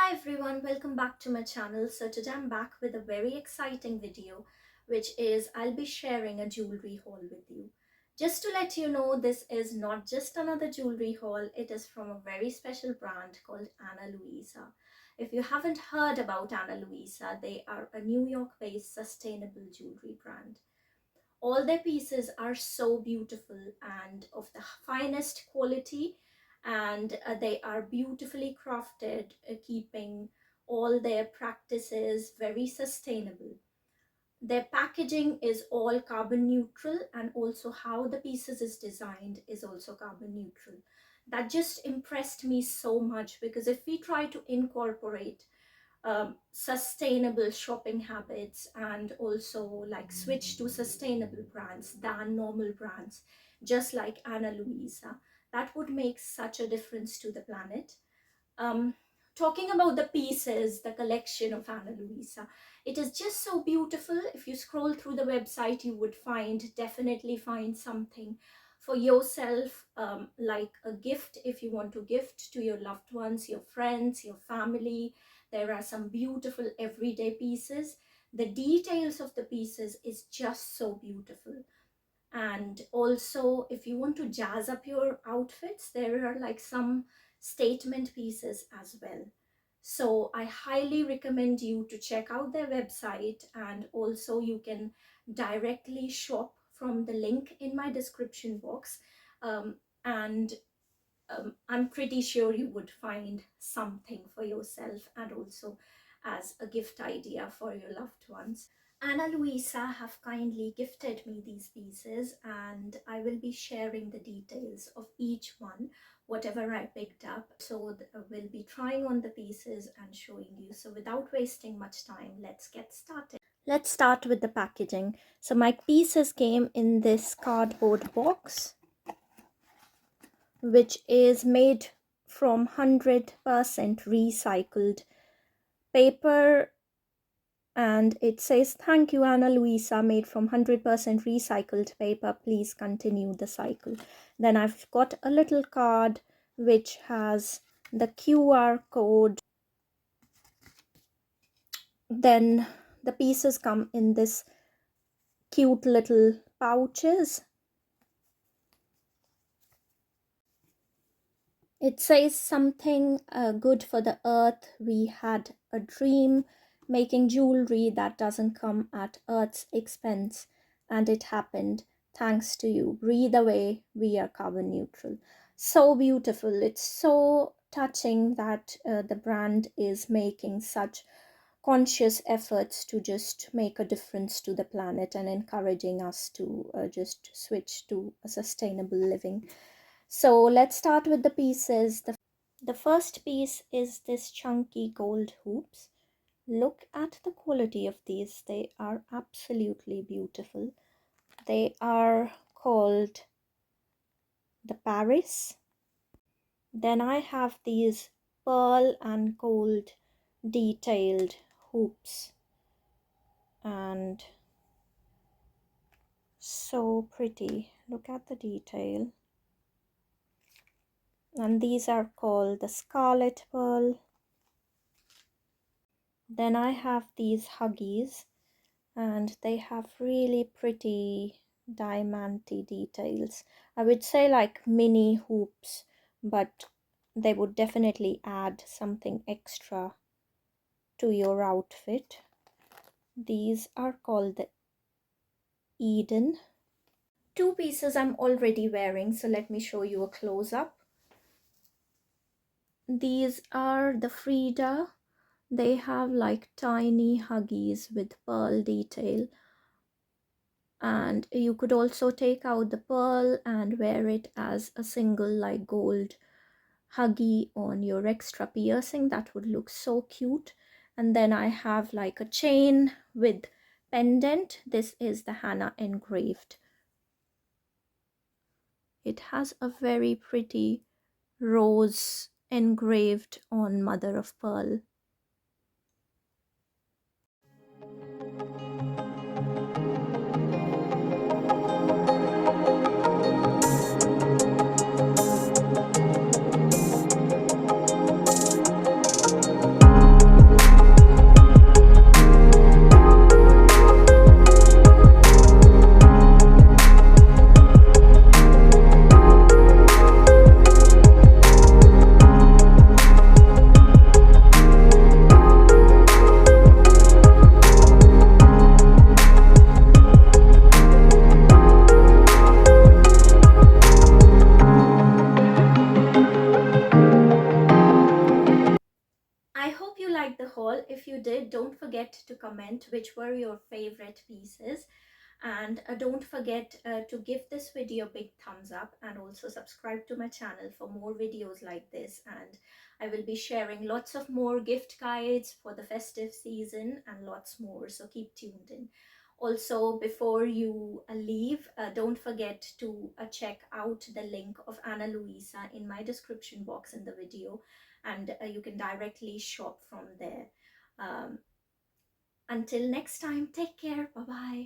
Hi everyone, welcome back to my channel. So today I'm back with a very exciting video, which is I'll be sharing a jewelry haul with you. Just to let you know, this is not just another jewelry haul, it is from a very special brand called Ana Luisa. If you haven't heard about Ana Luisa, they are a New York-based sustainable jewelry brand. All their pieces are so beautiful and of the finest quality, and they are beautifully crafted, keeping all their practices very sustainable. Their packaging is all carbon neutral, and also how the pieces is designed is also carbon neutral. That just impressed me so much, because if we try to incorporate sustainable shopping habits and also like switch to sustainable brands than normal brands, just like Ana Luisa, that would make such a difference to the planet. um, Talking about the pieces, the collection of Ana Luisa, it is just so beautiful. If you scroll through the website, you would definitely find something for yourself, like a gift if you want to gift to your loved ones, your friends, your family. There are some beautiful everyday pieces. The details of the pieces is just so beautiful. And also, if you want to jazz up your outfits, there are like some statement pieces as well. So I highly recommend you to check out their website, and also you can directly shop from the link in my description box. And I'm pretty sure you would find something for yourself and also as a gift idea for your loved ones. Ana Luisa have kindly gifted me these pieces, and I will be sharing the details of each one, whatever I picked up. So we'll be trying on the pieces and showing you. So without wasting much time, let's get started. Let's start with the packaging. So my pieces came in this cardboard box, which is made from 100% recycled paper, and it says, "Thank you, Ana Luisa, made from 100% recycled paper. Please continue the cycle." Then I've got a little card which has the QR code. Then the pieces come in this cute little pouches. It says something good for the earth. We had a dream making jewelry that doesn't come at earth's expense, and it happened thanks to you. Breathe away, we are carbon neutral. So beautiful. It's so touching that the brand is making such conscious efforts to just make a difference to the planet and encouraging us to just switch to a sustainable living. So let's start with the pieces. The first piece is this chunky gold hoops. Look at the quality of these. They are absolutely beautiful. They are called the Paris. Then I have these pearl and gold detailed hoops, and so pretty. Look at the detail. And these are called the Scarlet Pearl. Then I have these Huggies, and they have really pretty diamanty details. I would say like mini hoops, but they would definitely add something extra to your outfit. These are called the Eden. Two pieces I'm already wearing, so let me show you a close-up. These are the Frida. They have like tiny Huggies with pearl detail, and you could also take out the pearl and wear it as a single like gold Huggy on your extra piercing. That would look so cute. And then I have like a chain with pendant. This is the Hannah engraved. It has a very pretty rose engraved on mother of pearl. I hope you liked the haul. If you did, don't forget to comment which were your favorite pieces, and don't forget to give this video a big thumbs up, and also subscribe to my channel for more videos like this. And I will be sharing lots of more gift guides for the festive season and lots more, so keep tuned in. Also, before you leave, don't forget to check out the link of Ana Luisa in my description box in the video, and you can directly shop from there. um, until next time, take care. Bye bye.